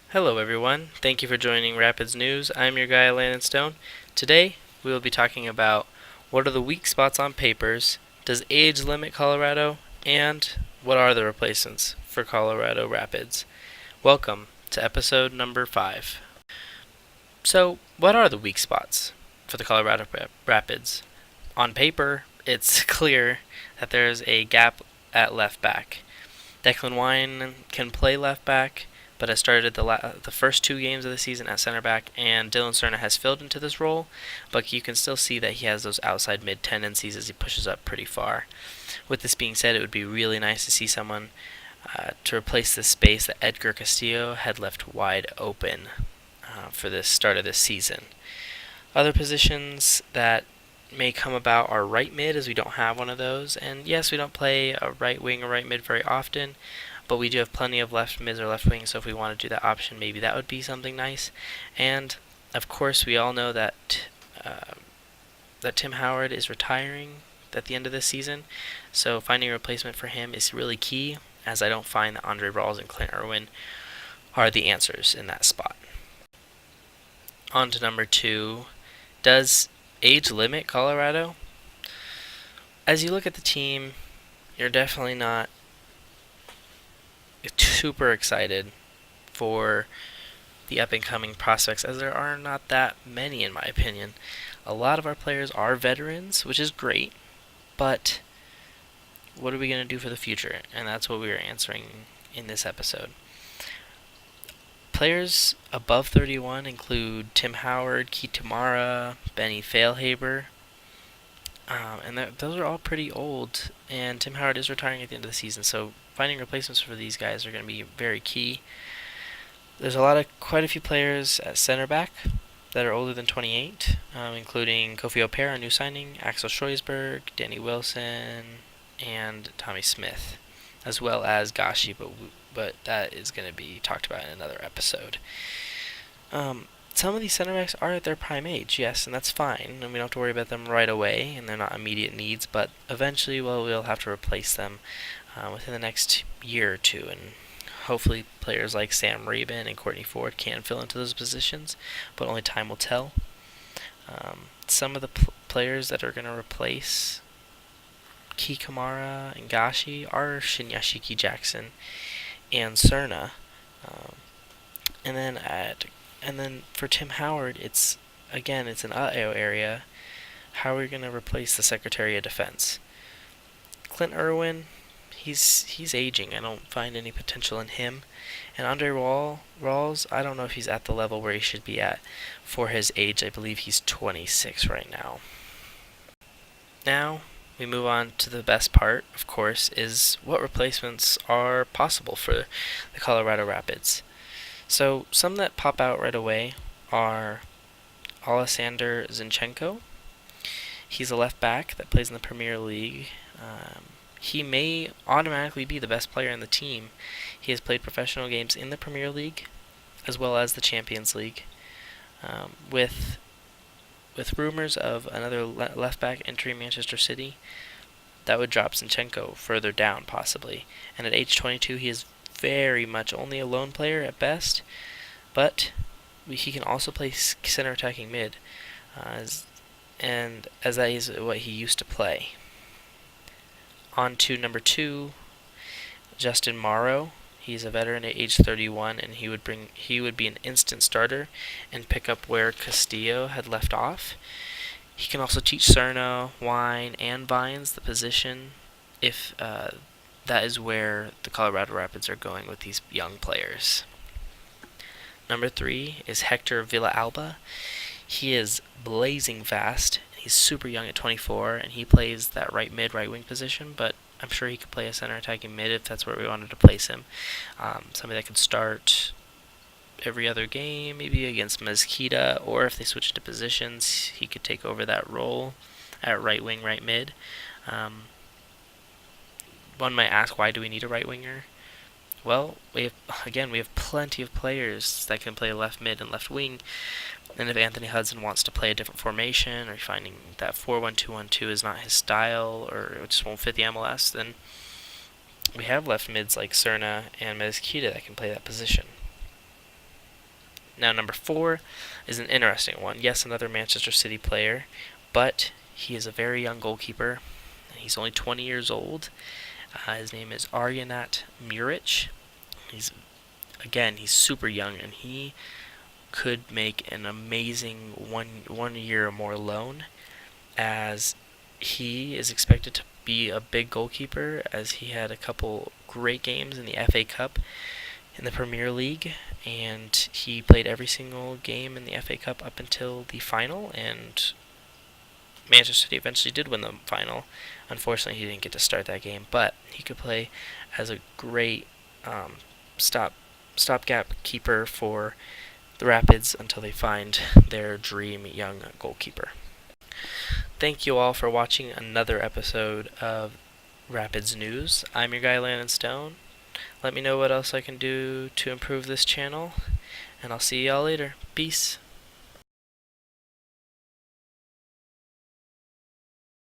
Hello, everyone. Thank you for joining Rapids News. I'm your guy, Landen. Today, we will be talking about what are the weak spots on papers, does age limit Colorado, and what are the replacements for Colorado Rapids. Welcome to episode number 5. So, what are the weak spots for the Colorado Rapids? On paper, it's clear that there's a gap at left back. Declan Wine can play left back, but has started the first 2 games of the season at center back, and Dylan Cerna has filled into this role, but you can still see that he has those outside mid tendencies as he pushes up pretty far. With this being said, it would be really nice to see someone to replace the space that Edgar Castillo had left wide open for the start of this season. Other positions that may come about are right mid, as we don't have one of those. And yes, we don't play a right wing or right mid very often, but we do have plenty of left mids or left wings, so if we want to do that option, maybe that would be something nice. And of course, we all know that Tim Howard is retiring at the end of this season, so finding a replacement for him is really key, as I don't find that Andre Rawls and Clint Irwin are the answers in that spot. On to number 2. Does age limit Colorado? As you look at the team, you're definitely not super excited for the up-and-coming prospects, as there are not that many in my opinion. A lot of our players are veterans, which is great, but what are we going to do for the future? And that's what we are answering in this episode. Players above 31 include Tim Howard, Keith Tamara, Benny Failhaber, and those are all pretty old, and Tim Howard is retiring at the end of the season, so finding replacements for these guys are going to be very key. There's quite a few players at center back that are older than 28, including Kofi O'Para, a new signing, Axel Schroesberg, Danny Wilson, and Tommy Smith, as well as Gashi, but that is going to be talked about in another episode. Some of these center backs are at their prime age, yes, and that's fine, and we don't have to worry about them right away, and they're not immediate needs, but eventually, we'll have to replace them within the next year or two, and hopefully players like Sam Rabin and Courtney Ford can fill into those positions, but only time will tell. Some of the players that are going to replace Ki Kamara and Gashi are Shinyashiki Jackson and Cerna. And then for Tim Howard, it's an area. How are we going to replace the Secretary of Defense? Clint Irwin, he's aging. I don't find any potential in him. And Andre Rawls, I don't know if he's at the level where he should be at for his age. I believe he's 26 right now. Now, we move on to the best part, of course, is what replacements are possible for the Colorado Rapids. So, some that pop out right away are Alexander Zinchenko. He's a left back that plays in the Premier League. He may automatically be the best player in the team. He has played professional games in the Premier League as well as the Champions League. With rumors of another left back entering Manchester City, that would drop Zinchenko further down possibly. And at age 22, he is very much only a lone player at best, but he can also play center attacking mid, as that is what he used to play. On to number 2, Justin Morrow. He's a veteran at age 31, and he would be an instant starter and pick up where Castillo had left off. He can also teach Cerna, Wine, and Vines the position if that is where the Colorado Rapids are going with these young players. Number 3 is Hector Villalba. He is blazing fast. He's super young at 24, and he plays that right mid, right wing position, but I'm sure he could play a center attacking mid if that's where we wanted to place him. Somebody that could start every other game, maybe against Mezquita, or if they switch into positions, he could take over that role at right wing, right mid. One might ask, why do we need a right winger? Well, we have plenty of players that can play left mid and left wing. And if Anthony Hudson wants to play a different formation, or finding that 4-1-2-1-2 is not his style, or it just won't fit the MLS, then we have left mids like Cerna and Mezquita that can play that position. Now, number 4 is an interesting one. Yes, another Manchester City player, but he is a very young goalkeeper. He's only 20 years old. His name is Aryanat Muric. He's he's super young, and he could make an amazing one year or more loan, as he is expected to be a big goalkeeper, as he had a couple great games in the FA Cup in the Premier League, and he played every single game in the FA Cup up until the final, and Manchester City eventually did win the final. Unfortunately, he didn't get to start that game, but he could play as a great um, stopgap keeper for the Rapids until they find their dream young goalkeeper. Thank you all for watching another episode of Rapids News. I'm your guy, Landen Stone. Let me know what else I can do to improve this channel, and I'll see y'all later. Peace.